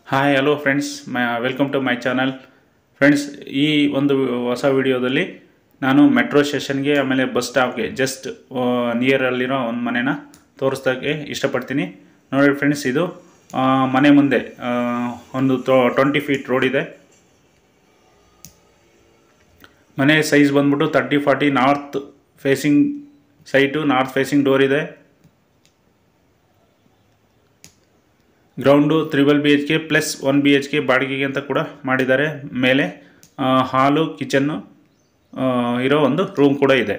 Hi hello friends, welcome to my channel. Friends, ಈ ಒಂದು ಹೊಸ ವಿಡಿಯೋದಲ್ಲಿ ನಾನು ಮೆಟ್ರೋ ಸ್ಟೇಷನ್ಗೆ ಆಮೇಲೆ ಬಸ್ ಸ್ಟಾಪ್ಗೆ ಜಸ್ಟ್ ನಿಯರಲ್ಲಿರೋ ಒಂದು ಮನೆನ ತೋರಿಸೋಕ್ಕೆ ಇಷ್ಟಪಡ್ತೀನಿ. ನೋಡಿ ಫ್ರೆಂಡ್ಸ್, ಇದು ಮನೆ ಮುಂದೆ ಒಂದು 20 ಫೀಟ್ ರೋಡ್ ಇದೆ. ಮನೆ ಸೈಜ್ ಬಂದ್ಬಿಟ್ಟು 30-40 north facing site, north facing door ಇದೆ. ಗ್ರೌಂಡು 3 BHK ಪ್ಲಸ್ 1 BHK ಬಾಡಿಗೆಗೆ ಅಂತ ಕೂಡ ಮಾಡಿದ್ದಾರೆ. ಮೇಲೆ ಹಾಲು ಕಿಚನ್ನು ಇರೋ ಒಂದು ರೂಮ್ ಕೂಡ ಇದೆ.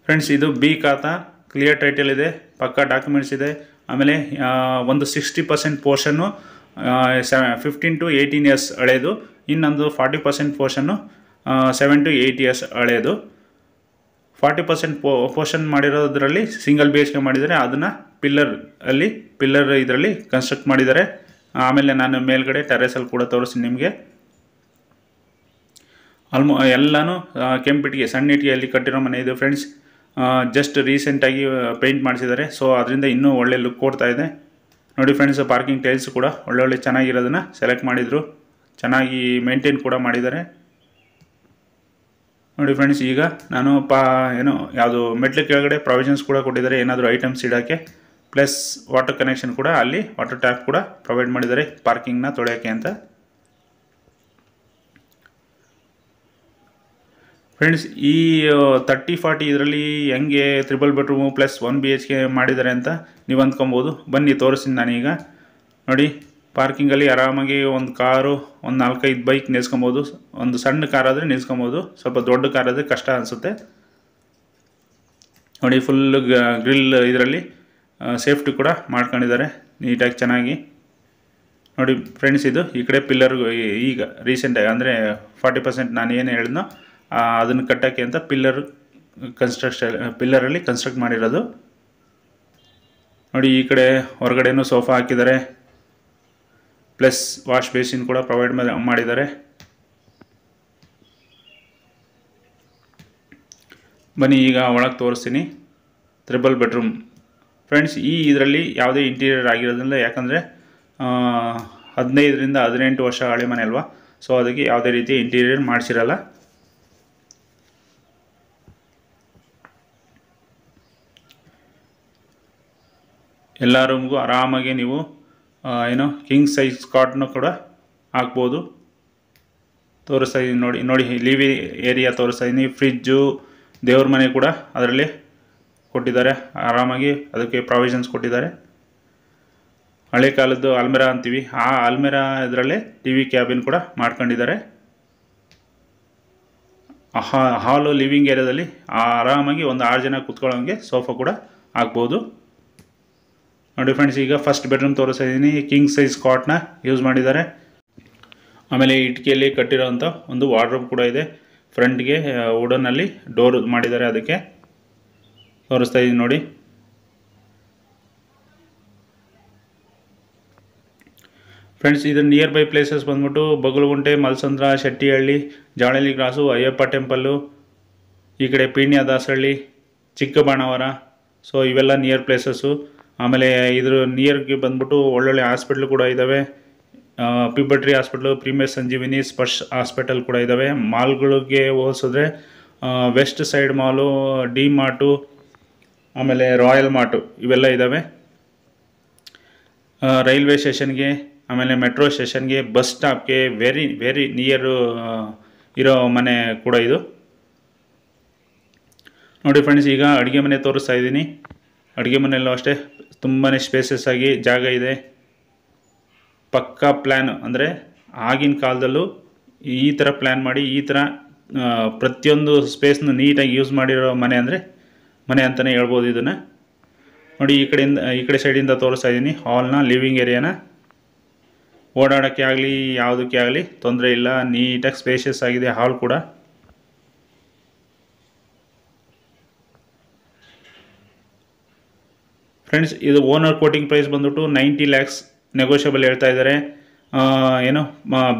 ಫ್ರೆಂಡ್ಸ್, ಇದು ಬಿ ಖಾತಾ, ಕ್ಲಿಯರ್ ಟೈಟಲ್ ಇದೆ, ಪಕ್ಕಾ ಡಾಕ್ಯುಮೆಂಟ್ಸ್ ಇದೆ. ಆಮೇಲೆ ಒಂದು 60% ಪೋರ್ಷನ್ನು 15 to 18 years ಹಳೆಯದು, ಇನ್ನೊಂದು 40% ಪೋರ್ಷನ್ನು 7 to 8 years ಹಳೆಯದು. 40% ಪೋರ್ಷನ್ ಮಾಡಿರೋದ್ರಲ್ಲಿ ಸಿಂಗಲ್ BHK ಮಾಡಿದ್ದಾರೆ. ಅದನ್ನು ಪಿಲ್ಲರ್ ಇದರಲ್ಲಿ ಕನ್ಸ್ಟ್ರಕ್ಟ್ ಮಾಡಿದ್ದಾರೆ. ಆಮೇಲೆ ನಾನು ಮೇಲ್ಗಡೆ ಟೆರೇಸಲ್ಲಿ ಕೂಡ ತೋರಿಸ್ತೀನಿ ನಿಮಗೆ. ಎಲ್ಲನೂ ಕೆಂಪಿಟ್ಟಿಗೆ, ಸಣ್ಣ ಇಟ್ಟಿಗೆಯಲ್ಲಿ ಕಟ್ಟಿರೋ ಮನೆ ಇದು ಫ್ರೆಂಡ್ಸ್. ಜಸ್ಟ್ ರೀಸೆಂಟಾಗಿ ಪೇಂಟ್ ಮಾಡಿಸಿದ್ದಾರೆ. ಸೊ ಅದರಿಂದ ಇನ್ನೂ ಒಳ್ಳೆ ಲುಕ್ ಕೊಡ್ತಾ ಇದೆ. ನೋಡಿ ಫ್ರೆಂಡ್ಸ್, ಪಾರ್ಕಿಂಗ್ ಟೈಲ್ಸ್ ಕೂಡ ಒಳ್ಳೆ ಚೆನ್ನಾಗಿರೋದನ್ನು ಸೆಲೆಕ್ಟ್ ಮಾಡಿದರು. ಚೆನ್ನಾಗಿ ಮೇಂಟೈನ್ ಕೂಡ ಮಾಡಿದ್ದಾರೆ. ನೋಡಿ ಫ್ರೆಂಡ್ಸ್, ಈಗ ನಾನು ಯಾವುದು ಮೆಟ್ಲು ಕೆಳಗಡೆ ಪ್ರಾವಿಷನ್ಸ್ ಕೂಡ ಕೊಟ್ಟಿದ್ದಾರೆ, ಏನಾದರೂ ಐಟಮ್ಸ್ ಇಡೋಕ್ಕೆ. ಪ್ಲಸ್ ವಾಟರ್ ಕನೆಕ್ಷನ್ ಕೂಡ, ಅಲ್ಲಿ ವಾಟರ್ ಟ್ಯಾಪ್ ಕೂಡ ಪ್ರೊವೈಡ್ ಮಾಡಿದ್ದಾರೆ ಪಾರ್ಕಿಂಗ್ನ ತೊಳೆಯೋಕ್ಕೆ ಅಂತ. ಫ್ರೆಂಡ್ಸ್, ಈ 30-40 ಇದರಲ್ಲಿ ಹೆಂಗೆ 3 ಬೆಡ್ರೂಮು ಪ್ಲಸ್ 1 BHK ಮಾಡಿದ್ದಾರೆ ಅಂತ ನೀವು ಅಂದ್ಕೊಬೋದು. ಬನ್ನಿ ತೋರಿಸ್ತೀನಿ ನಾನೀಗ. ನೋಡಿ, ಪಾರ್ಕಿಂಗಲ್ಲಿ ಆರಾಮಾಗಿ ಒಂದು ಕಾರು, ಒಂದು 4-5 ಬೈಕ್ ನಿಲ್ಸ್ಕೊಬೋದು. ಒಂದು ಸಣ್ಣ ಕಾರ್ ಆದರೆ ನಿಲ್ಸ್ಕೊಬೋದು, ಸ್ವಲ್ಪ ದೊಡ್ಡ ಕಾರ್ ಆದರೆ ಕಷ್ಟ ಅನಿಸುತ್ತೆ. ನೋಡಿ, ಫುಲ್ಲು ಗ್ರಿಲ್ ಇದರಲ್ಲಿ ಸೇಫ್ಟಿ ಕೂಡ ಮಾಡ್ಕೊಂಡಿದ್ದಾರೆ ನೀಟಾಗಿ ಚೆನ್ನಾಗಿ. ನೋಡಿ ಫ್ರೆಂಡ್ಸ್, ಇದು ಈ ಕಡೆ ಪಿಲ್ಲರ್ಗೂ ಈಗ ರೀಸೆಂಟಾಗಿ ಅಂದರೆ 40% ನಾನು ಏನು ಹೇಳಿದ್ನೋ ಅದನ್ನು ಕಟ್ಟೋಕ್ಕೆ ಅಂತ ಪಿಲ್ಲರಲ್ಲಿ ಕನ್ಸ್ಟ್ರಕ್ಟ್ ಮಾಡಿರೋದು. ನೋಡಿ, ಈ ಕಡೆ ಹೊರಗಡೆನೂ ಸೋಫಾ ಹಾಕಿದ್ದಾರೆ, ಪ್ಲಸ್ ವಾಶ್ ಬೇಸಿನ್ ಕೂಡ ಪ್ರೊವೈಡ್ ಮಾಡಿದ್ದಾರೆ. ಬನ್ನಿ ಈಗ ಒಳಗೆ ತೋರಿಸ್ತೀನಿ. 3 ಬೆಡ್ರೂಮ್ ಫ್ರೆಂಡ್ಸ್. ಇದರಲ್ಲಿ ಯಾವುದೇ ಇಂಟೀರಿಯರ್ ಆಗಿರೋದಿಲ್ಲ, ಯಾಕಂದರೆ 15 to 18 ವರ್ಷ ಹಳೆ ಮನೆ ಅಲ್ವಾ. ಸೊ ಅದಕ್ಕೆ ಯಾವುದೇ ರೀತಿ ಇಂಟೀರಿಯರ್ ಮಾಡಿಸಿರಲ್ಲ. ಎಲ್ಲ ರೂಮ್ಗೂ ಆರಾಮಾಗಿ ನೀವು ಕಿಂಗ್ ಸೈಜ್ ಕಾಟ್ನು ಕೂಡ ಹಾಕ್ಬೋದು. ತೋರಿಸ್ತಾ ಇದ್ದೀನಿ ನೋಡಿ ಲಿವಿಂಗ್ ಏರಿಯಾ ತೋರಿಸ್ತಾ ಇದ್ದೀನಿ. ಫ್ರಿಜ್ಜು, ದೇವ್ರ ಮನೆ ಕೂಡ ಅದರಲ್ಲಿ ಕೊಟ್ಟಿದ್ದಾರೆ. ಆರಾಮಾಗಿ ಅದಕ್ಕೆ ಪ್ರಾವಿಷನ್ಸ್ ಕೊಟ್ಟಿದ್ದಾರೆ. ಹಳೆ ಕಾಲದ್ದು ಅಲ್ಮೆರಾ ಅಂತೀವಿ, ಆ ಅಲ್ಮೆರಾ ಇದರಲ್ಲೇ TV ಕ್ಯಾಬಿನ್ ಕೂಡ ಮಾಡ್ಕೊಂಡಿದ್ದಾರೆ. ಹಾಲು ಲಿವಿಂಗ್ ಏರಿಯಾದಲ್ಲಿ ಆರಾಮಾಗಿ ಒಂದು 6 ಜನ ಕೂತ್ಕೊಳ್ಳೋಂಗೆ ಸೋಫಾ ಕೂಡ ಹಾಕ್ಬೋದು. ನೋಡಿ ಫ್ರೆಂಡ್ಸ್, ಈಗ ಫಸ್ಟ್ ಬೆಡ್ರೂಮ್ ತೋರಿಸ್ತಾ ಇದ್ದೀನಿ. ಕಿಂಗ್ ಸೈಜ್ ಕಾಟ್ನ ಯೂಸ್ ಮಾಡಿದ್ದಾರೆ. ಆಮೇಲೆ ಇಟ್ಟಿಗೆಯಲ್ಲಿ ಕಟ್ಟಿರೋಂಥ ಒಂದು ವಾರ್ಡ್ರೋಬ್ ಕೂಡ ಇದೆ. ಫ್ರಂಟ್ಗೆ ವುಡನಲ್ಲಿ ಡೋರ್ ಮಾಡಿದ್ದಾರೆ, ಅದಕ್ಕೆ ತೋರಿಸ್ತಾ ಇದ್ದೀನಿ ನೋಡಿ. ಫ್ರೆಂಡ್ಸ್, ಇದು ನಿಯರ್ ಬೈ ಪ್ಲೇಸಸ್ ಬಂದ್ಬಿಟ್ಟು ಬಗಲಗುಂಟೆ, ಮಲ್ಸಂದ್ರ, ಶೆಟ್ಟಿಹಳ್ಳಿ, ಜಾಳಲಿ ಕ್ರಾಸು, ಅಯ್ಯಪ್ಪ ಟೆಂಪಲ್ಲು, ಈ ಕಡೆ ಪೀಣ್ಯ ದಾಸಹಳ್ಳಿ, ಚಿಕ್ಕಬಾಣವರ. ಸೊ ಇವೆಲ್ಲ ನಿಯರ್ ಪ್ಲೇಸಸ್ಸು. ಆಮೇಲೆ ಇದ್ರ ನಿಯರ್ಗೆ ಬಂದ್ಬಿಟ್ಟು ಒಳ್ಳೊಳ್ಳೆ ಹಾಸ್ಪಿಟ್ಲು ಕೂಡ ಇದ್ದಾವೆ. ಪಿಬಟ್ರಿ ಹಾಸ್ಪಿಟ್ಲು, ಪ್ರೀಮಿಯರ್ ಸಂಜೀವಿನಿ, ಸ್ಪರ್ಶ್ ಹಾಸ್ಪಿಟಲ್ ಕೂಡ ಇದ್ದಾವೆ. ಮಾಲ್ಗಳಿಗೆ ಹೋಲಿಸಿದ್ರೆ ವೆಸ್ಟ್ ಸೈಡ್ ಮಾಲು, ಡಿ ಮಾರ್ಟು, ಆಮೇಲೆ ರಾಯಲ್ ಮಾರ್ಟು ಇವೆಲ್ಲ ಇದ್ದಾವೆ. ರೈಲ್ವೆ ಸ್ಟೇಷನ್ಗೆ, ಆಮೇಲೆ ಮೆಟ್ರೋ ಸ್ಟೇಷನ್ಗೆ, ಬಸ್ ಸ್ಟಾಪ್ಗೆ ವೆರಿ ವೆರಿ ನಿಯರು ಇರೋ ಮನೆ ಕೂಡ ಇದು. ನೋಡಿ ಫ್ರೆಂಡ್ಸ್, ಈಗ ಅಡುಗೆ ಮನೆ ತೋರಿಸ್ತಾ ಇದ್ದೀನಿ. ಅಡುಗೆ ಮನೆಯಲ್ಲೂ ಅಷ್ಟೇ ತುಂಬಾ ಸ್ಪೇಸಸ್ ಆಗಿ ಜಾಗ ಇದೆ. ಪಕ್ಕಾ ಪ್ಲ್ಯಾನ್, ಅಂದರೆ ಆಗಿನ ಕಾಲದಲ್ಲೂ ಈ ಥರ ಪ್ಲ್ಯಾನ್ ಮಾಡಿ ಈ ಥರ ಪ್ರತಿಯೊಂದು ಸ್ಪೇಸ್ನ ನೀಟಾಗಿ ಯೂಸ್ ಮಾಡಿರೋ ಮನೆ ಅಂದರೆ ಮನೆ ಅಂತಲೇ ಹೇಳ್ಬೋದು ಇದನ್ನು. ನೋಡಿ, ಈ ಕಡೆ ಸೈಡಿಂದ ತೋರಿಸ್ತಾ ಇದ್ದೀನಿ ಹಾಲ್ನ, ಲಿವಿಂಗ್ ಏರಿಯಾನ. ಓಡಾಡೋಕ್ಕೆ ಆಗಲಿ ಯಾವುದಕ್ಕೆ ಆಗಲಿ ತೊಂದರೆ ಇಲ್ಲ, ನೀಟಾಗಿ ಸ್ಪೇಷಿಯಸ್ ಆಗಿದೆ ಹಾಲ್ ಕೂಡ. ಫ್ರೆಂಡ್ಸ್, ಇದು ಓನರ್ ಕೋಟಿಂಗ್ ಪ್ರೈಸ್ ಬಂದ್ಬಿಟ್ಟು 90 lakhs ನೆಗೋಷಿಯಬಲ್ ಹೇಳ್ತಾ ಇದ್ದಾರೆ.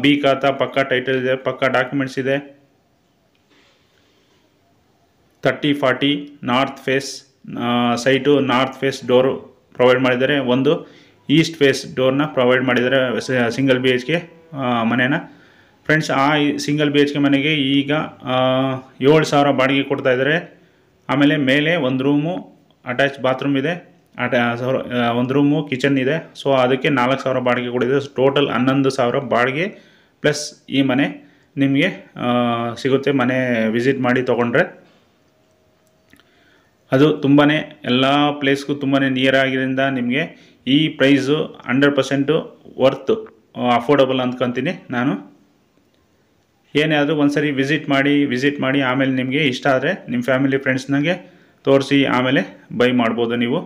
ಬಿ ಖಾತಾ, ಪಕ್ಕಾ ಟೈಟಲ್ ಇದೆ, ಪಕ್ಕಾ ಡಾಕ್ಯುಮೆಂಟ್ಸ್ ಇದೆ. 30-40 north face site, north face door provide ಮಾಡಿದ್ದಾರೆ. ಒಂದು ಈಸ್ಟ್ ಫೇಸ್ ಡೋರ್ನ ಪ್ರೊವೈಡ್ ಮಾಡಿದ್ದಾರೆ ಸಿಂಗಲ್ ಬಿ ಎಚ್ ಕೆ ಮನೇನ. ಫ್ರೆಂಡ್ಸ್, ಆ ಸಿಂಗಲ್ ಬಿ ಎಚ್ ಕೆ ಮನೆಗೆ ಈಗ 7,000 ಬಾಡಿಗೆ ಕೊಡ್ತಾಯಿದ್ದಾರೆ. ಆಮೇಲೆ ಮೇಲೆ ಒಂದು ರೂಮು ಅಟ್ಯಾಚ್ ಬಾತ್ರೂಮ್ ಇದೆ, ಒಂದು ರೂಮು ಕಿಚನ್ ಇದೆ. ಸೊ ಅದಕ್ಕೆ 4,000 ಬಾಡಿಗೆ ಕೊಡಿದೆ. ಟೋಟಲ್ 11,000 ಬಾಡಿಗೆ ಪ್ಲಸ್ ಈ ಮನೆ ನಿಮಗೆ ಸಿಗುತ್ತೆ. ಮನೆ ವಿಸಿಟ್ ಮಾಡಿ ತೊಗೊಂಡ್ರೆ ಅದು ತುಂಬಾ ಎಲ್ಲ ಪ್ಲೇಸ್ಗೂ ತುಂಬಾ ನಿಯರ್ ಆಗಿರೋದ್ರಿಂದ ನಿಮಗೆ ಈ ಪ್ರೈಸು 100% ವರ್ತ್, ಅಫೋರ್ಡಬಲ್ ಅಂದ್ಕೊತೀನಿ ನಾನು. ಏನೇ ಆದರೂ ಒಂದ್ಸರಿ ವಿಸಿಟ್ ಮಾಡಿ ಆಮೇಲೆ ನಿಮಗೆ ಇಷ್ಟ ಆದರೆ ನಿಮ್ಮ ಫ್ಯಾಮಿಲಿ ಫ್ರೆಂಡ್ಸ್ನಾಗೆ ತೋರಿಸಿ ಆಮೇಲೆ ಬೈ ಮಾಡ್ಬೋದು ನೀವು.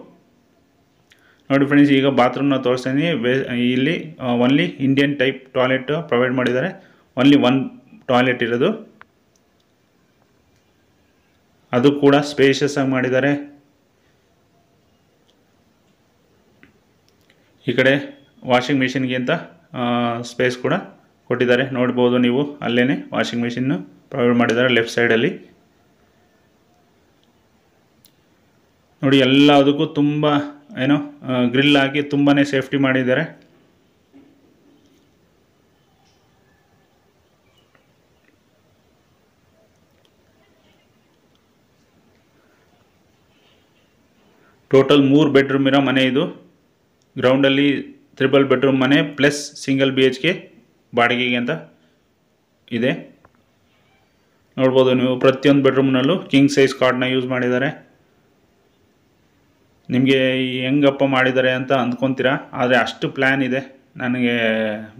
ನೋಡಿ ಫ್ರೆಂಡ್ಸ್, ಈಗ ಬಾತ್ರೂಮ್ನ ತೋರಿಸ್ತೀನಿ. ಇಲ್ಲಿ only Indian type toilet provide ಮಾಡಿದ್ದಾರೆ. ಓನ್ಲಿ 1 ಟಾಯ್ಲೆಟ್ ಇರೋದು, ಅದು ಕೂಡ ಸ್ಪೇಷಿಯಸ್ ಆಗಿ ಮಾಡಿದ್ದಾರೆ. ಈ ಕಡೆ ವಾಷಿಂಗ್ ಮಿಷಿನ್ಗೆ ಅಂತ ಸ್ಪೇಸ್ ಕೂಡ ಕೊಟ್ಟಿದ್ದಾರೆ. ನೋಡ್ಬೋದು ನೀವು, ಅಲ್ಲೇ ವಾಷಿಂಗ್ ಮಿಷಿನ್ನು ಪ್ರೊವೈಡ್ ಮಾಡಿದ್ದಾರೆ ಲೆಫ್ಟ್ ಸೈಡಲ್ಲಿ. ನೋಡಿ, ಎಲ್ಲದಕ್ಕೂ ತುಂಬ ಗ್ರಿಲ್ ಹಾಕಿ ತುಂಬಾ ಸೇಫ್ಟಿ ಮಾಡಿದ್ದಾರೆ. ಟೋಟಲ್ 3 ಬೆಡ್ರೂಮ್ ಇರೋ ಮನೆ ಇದು. ಗ್ರೌಂಡಲ್ಲಿ 3 ಬೆಡ್ರೂಮ್ ಮನೆ plus single B H K ಬಾಡಿಗೆಗೆ ಅಂತ ಇದೆ. ನೋಡ್ಬೋದು ನೀವು, ಪ್ರತಿಯೊಂದು ಬೆಡ್ರೂಮ್ನಲ್ಲೂ ಕಿಂಗ್ ಸೈಜ್ ಕಾಟ್ನ ಯೂಸ್ ಮಾಡಿದ್ದಾರೆ. ನಿಮಗೆ ಹೆಂಗಪ್ಪ ಮಾಡಿದ್ದಾರೆ ಅಂತ ಅಂದ್ಕೊತೀರಾ, ಆದರೆ ಅಷ್ಟು ಪ್ಲ್ಯಾನ್ ಇದೆ. ನನಗೆ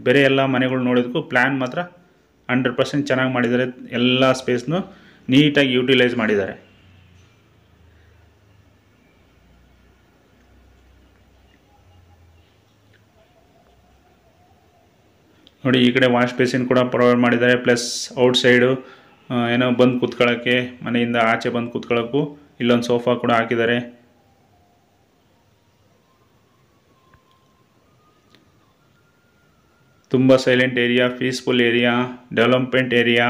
ಬೇರೆ ಎಲ್ಲ ಮನೆಗಳು ನೋಡೋದಕ್ಕೂ ಪ್ಲ್ಯಾನ್ ಮಾತ್ರ 100% ಚೆನ್ನಾಗಿ ಮಾಡಿದ್ದಾರೆ. ಎಲ್ಲ ಸ್ಪೇಸ್ನು ನೀಟಾಗಿ ಯೂಟಿಲೈಸ್ ಮಾಡಿದ್ದಾರೆ. ನೋಡಿ, ಈ ಕಡೆ ವಾಶ್ ಬೇಸಿನ್ ಕೂಡ ಪ್ರೊವೈಡ್ ಮಾಡಿದ್ದಾರೆ. ಪ್ಲಸ್ ಔಟ್ಸೈಡು ಬಂದು ಕೂತ್ಕೊಳ್ಳೋಕ್ಕೆ, ಮನೆಯಿಂದ ಆಚೆ ಬಂದು ಕೂತ್ಕೊಳ್ಳೋಕ್ಕೂ ಇಲ್ಲೊಂದು ಸೋಫಾ ಕೂಡ ಹಾಕಿದ್ದಾರೆ. ತುಂಬ silent area, peaceful area, development area.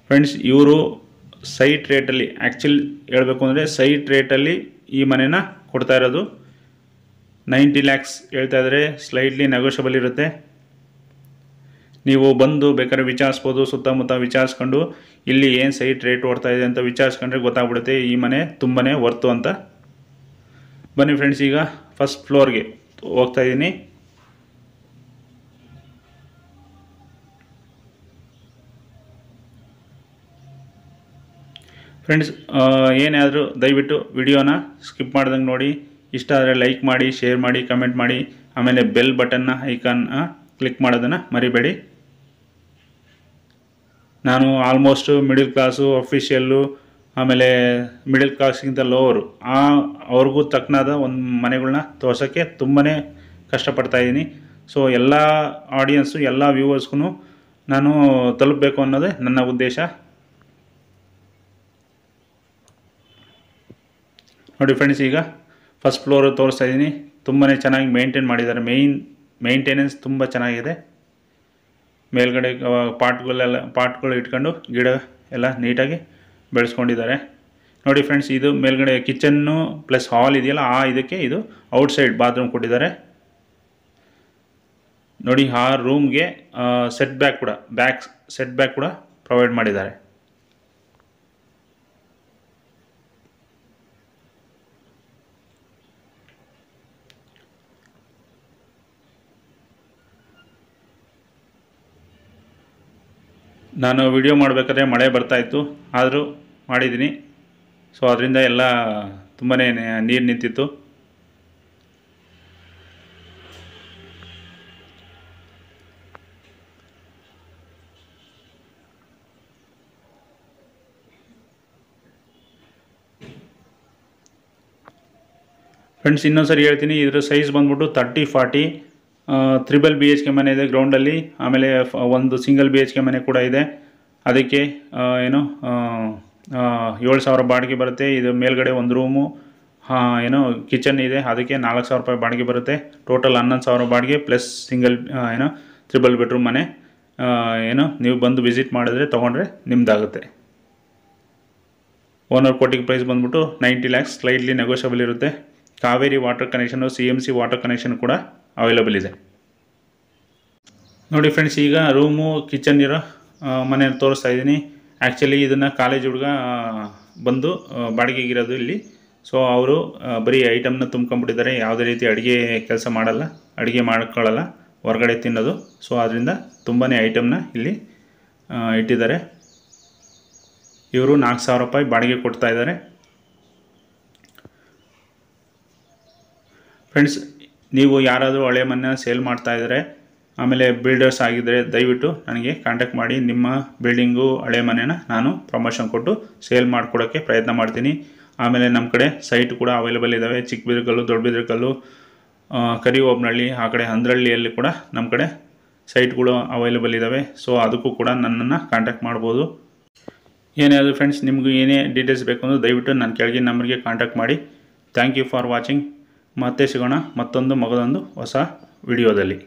Friends, ಇವರು ಸೈಟ್ ರೇಟಲ್ಲಿ, ಆ್ಯಕ್ಚುಲಿ ಹೇಳಬೇಕು ಅಂದರೆ ಸೈಟ್ ರೇಟಲ್ಲಿ ಈ ಮನೆನ ಕೊಡ್ತಾ ಇರೋದು. 90 lakhs ಹೇಳ್ತಾ ಇದ್ದಾರೆ. ಸ್ಲೈಟ್ಲಿ ನೆಗೋಷಿಯಬಲ್ ಇರುತ್ತೆ. ನೀವು ಬಂದು ಬೇಕಾದ್ರೆ ವಿಚಾರಿಸ್ಬೋದು, ಸುತ್ತಮುತ್ತ ವಿಚಾರಿಸ್ಕೊಂಡು ಇಲ್ಲಿ ಏನು ಸೈಟ್ ರೇಟ್ ಓಡ್ತಾ ಇದೆ ಅಂತ ವಿಚಾರಿಸ್ಕೊಂಡ್ರೆ ಗೊತ್ತಾಗ್ಬಿಡುತ್ತೆ ಈ ಮನೆ ತುಂಬಾ ವರ್ತು ಅಂತ. ಬನ್ನಿ ಫ್ರೆಂಡ್ಸ್, ಈಗ ಫಸ್ಟ್ ಫ್ಲೋರ್ಗೆ ಹೋಗ್ತಾ ಇದ್ದೀನಿ. ಫ್ರೆಂಡ್ಸ್, ಏನೇ ಆದರೂ ದಯವಿಟ್ಟು ವಿಡಿಯೋನ ಸ್ಕಿಪ್ ಮಾಡ್ದಂಗೆ ನೋಡಿ. ಇಷ್ಟ ಆದರೆ ಲೈಕ್ ಮಾಡಿ, ಶೇರ್ ಮಾಡಿ, ಕಮೆಂಟ್ ಮಾಡಿ. ಆಮೇಲೆ ಬೆಲ್ ಬಟನ್ನ ಐಕಾನ್ನ ಕ್ಲಿಕ್ ಮಾಡೋದನ್ನು ಮರಿಬೇಡಿ. ನಾನು ಆಲ್ಮೋಸ್ಟ್ ಮಿಡಿಲ್ ಕ್ಲಾಸು, ಅಫಿಷಿಯಲ್ಲು, ಆಮೇಲೆ ಮಿಡಿಲ್ ಕ್ಲಾಸ್ಗಿಂತ ಲೋವರು ಅವ್ರಿಗೂ ತಕ್ಕನಾದ ಒಂದು ಮನೆಗಳನ್ನ ತೋರ್ಸೋಕ್ಕೆ ತುಂಬಾ ಕಷ್ಟಪಡ್ತಾಯಿದ್ದೀನಿ. ಸೊ ಎಲ್ಲ ಆಡಿಯನ್ಸು, ಎಲ್ಲ ವ್ಯೂವರ್ಸ್ಗೂ ನಾನು ತಲುಪಬೇಕು ಅನ್ನೋದೇ ನನ್ನ ಉದ್ದೇಶ. ನೋಡಿ ಫ್ರೆಂಡ್ಸ್, ಈಗ ಫಸ್ಟ್ ಫ್ಲೋರು ತೋರಿಸ್ತಾ ಇದ್ದೀನಿ. ತುಂಬಾ ಚೆನ್ನಾಗಿ ಮೇಂಟೈನ್ ಮಾಡಿದ್ದಾರೆ. ಮೇಂಟೆನೆನ್ಸ್ ತುಂಬ ಚೆನ್ನಾಗಿದೆ. ಮೇಲ್ಗಡೆ ಪಾಟ್ಗಳು ಇಟ್ಕೊಂಡು ಗಿಡ ಎಲ್ಲ ನೀಟಾಗಿ ಬೆಳೆಸ್ಕೊಂಡಿದ್ದಾರೆ. ನೋಡಿ ಫ್ರೆಂಡ್ಸ್, ಇದು ಮೇಲ್ಗಡೆ ಕಿಚನ್ನು ಪ್ಲಸ್ ಹಾಲ್ ಇದೆಯಲ್ಲ, ಇದಕ್ಕೆ ಇದು ಔಟ್ಸೈಡ್ ಬಾತ್ರೂಮ್ ಕೊಟ್ಟಿದ್ದಾರೆ. ನೋಡಿ, ಆ ರೂಮ್ಗೆ ಬ್ಯಾಕ್ ಸೆಟ್ ಬ್ಯಾಕ್ ಕೂಡ ಪ್ರೊವೈಡ್ ಮಾಡಿದ್ದಾರೆ. ನಾನು ವಿಡಿಯೋ ಮಾಡಬೇಕಾದ್ರೆ ಮಳೆ ಬರ್ತಾಯಿತ್ತು, ಆದರೂ ಮಾಡಿದ್ದೀನಿ. ಸೊ ಅದರಿಂದ ಎಲ್ಲ ತುಂಬಾ ನೀರು ನಿಂತಿತ್ತು. ಫ್ರೆಂಡ್ಸ್, ಇನ್ನೊಂದು ಸರಿ ಹೇಳ್ತೀನಿ, ಇದರ ಸೈಜ್ ಬಂದ್ಬಿಟ್ಟು 30-40. 3 BHK ಮನೆ ಇದೆ ಗ್ರೌಂಡಲ್ಲಿ. ಆಮೇಲೆ ಒಂದು ಸಿಂಗಲ್ BHK ಮನೆ ಕೂಡ ಇದೆ. ಅದಕ್ಕೆ 7,000 ಬಾಡಿಗೆ ಬರುತ್ತೆ. ಇದು ಮೇಲ್ಗಡೆ ಒಂದು ರೂಮು, ಕಿಚನ್ ಇದೆ, ಅದಕ್ಕೆ 4,000 ರೂಪಾಯಿ ಬಾಡಿಗೆ ಬರುತ್ತೆ. ಟೋಟಲ್ 11,000 ಬಾಡಿಗೆ ಪ್ಲಸ್ ಸಿಂಗಲ್ 3 ಬೆಡ್ರೂಮ್ ಮನೆ. ಏನು ನೀವು ಬಂದು ವಿಸಿಟ್ ಮಾಡಿದ್ರೆ ತೊಗೊಂಡ್ರೆ ನಿಮ್ಮದಾಗುತ್ತೆ. ಓನರ್ ಕೋಟಿಂಗ್ ಪ್ರೈಸ್ ಬಂದ್ಬಿಟ್ಟು 90 lakhs, ಸ್ಲೈಟ್ಲಿ ನೆಗೋಷಿಯಬಲ್ ಇರುತ್ತೆ. Kaveri water connection, CMC water connection ಕೂಡ ಅವೈಲಬಲ್ ಇದೆ. ನೋಡಿ ಫ್ರೆಂಡ್ಸ್, ಈಗ ರೂಮು ಕಿಚನ್ ಇರೋ ಮನೆ ತೋರಿಸ್ತಾ ಇದ್ದೀನಿ. ಆ್ಯಕ್ಚುಲಿ ಇದನ್ನು ಕಾಲೇಜ್ ಹುಡುಗ ಬಂದು ಬಾಡಿಗೆಗಿರೋದು ಇಲ್ಲಿ. ಸೊ ಅವರು ಬರೀ ಐಟಮ್ನ ತುಂಬ್ಕೊಂಡ್ಬಿಟ್ಟಿದ್ದಾರೆ. ಯಾವುದೇ ರೀತಿ ಅಡುಗೆ ಕೆಲಸ ಮಾಡಲ್ಲ, ಅಡುಗೆ ಮಾಡ್ಕೊಳ್ಳಲ್ಲ, ಹೊರಗಡೆ ತಿನ್ನೋದು. ಸೊ ಅದರಿಂದ ತುಂಬಾ ಐಟಮ್ನ ಇಲ್ಲಿ ಇಟ್ಟಿದ್ದಾರೆ. ಇವರು 4,000 ರೂಪಾಯಿ ಬಾಡಿಗೆ ಕೊಡ್ತಾ ಇದ್ದಾರೆ. ಫ್ರೆಂಡ್ಸ್, ನೀವು ಯಾರಾದರೂ ಹಳೆ ಮನೆ ಸೇಲ್ ಮಾಡ್ತಾಯಿದ್ದಾರೆ, ಆಮೇಲೆ ಬಿಲ್ಡರ್ಸ್ ಆಗಿದ್ದರೆ ದಯವಿಟ್ಟು ನನಗೆ ಕಾಂಟ್ಯಾಕ್ಟ್ ಮಾಡಿ. ನಿಮ್ಮ ಬಿಲ್ಡಿಂಗು ಹಳೆ ಮನೆನ ನಾನು ಪ್ರಮೋಷನ್ ಕೊಟ್ಟು ಸೇಲ್ ಮಾಡಿಕೊಡೋಕ್ಕೆ ಪ್ರಯತ್ನ ಮಾಡ್ತೀನಿ. ಆಮೇಲೆ ನಮ್ಮ ಕಡೆ ಸೈಟ್ ಕೂಡ ಅವೈಲೇಬಲ್ ಇದ್ದಾವೆ. ಚಿಕ್ಕಬಿದ್ರಕಲ್ಲು, ದೊಡ್ಡಬಿದ್ರಕಲ್ಲು, ಕರಿಓಬ್ನಹಳ್ಳಿ, ಆ ಕಡೆ ಹಂದ್ರಳ್ಳಿಯಲ್ಲಿ ಕೂಡ ನಮ್ಮ ಕಡೆ ಸೈಟ್ಗಳು ಅವೈಲೇಬಲ್ ಇದ್ದಾವೆ. ಸೊ ಅದಕ್ಕೂ ಕೂಡ ನನ್ನನ್ನು ಕಾಂಟ್ಯಾಕ್ಟ್ ಮಾಡ್ಬೋದು. ಏನೇ ಅದು ಫ್ರೆಂಡ್ಸ್, ನಿಮಗೂ ಏನೇ ಡೀಟೇಲ್ಸ್ ಬೇಕು ಅಂದರೆ ದಯವಿಟ್ಟು ನನ್ನ ಕೆಳಗಿನ ನಂಬರ್ಗೆ ಕಾಂಟ್ಯಾಕ್ಟ್ ಮಾಡಿ. Thank you for watching. ಮತ್ತೆ ಸಿಗೋಣ ಮತ್ತೊಂದು ಮಗದೊಂದು ಹೊಸ ವಿಡಿಯೋದಲ್ಲಿ.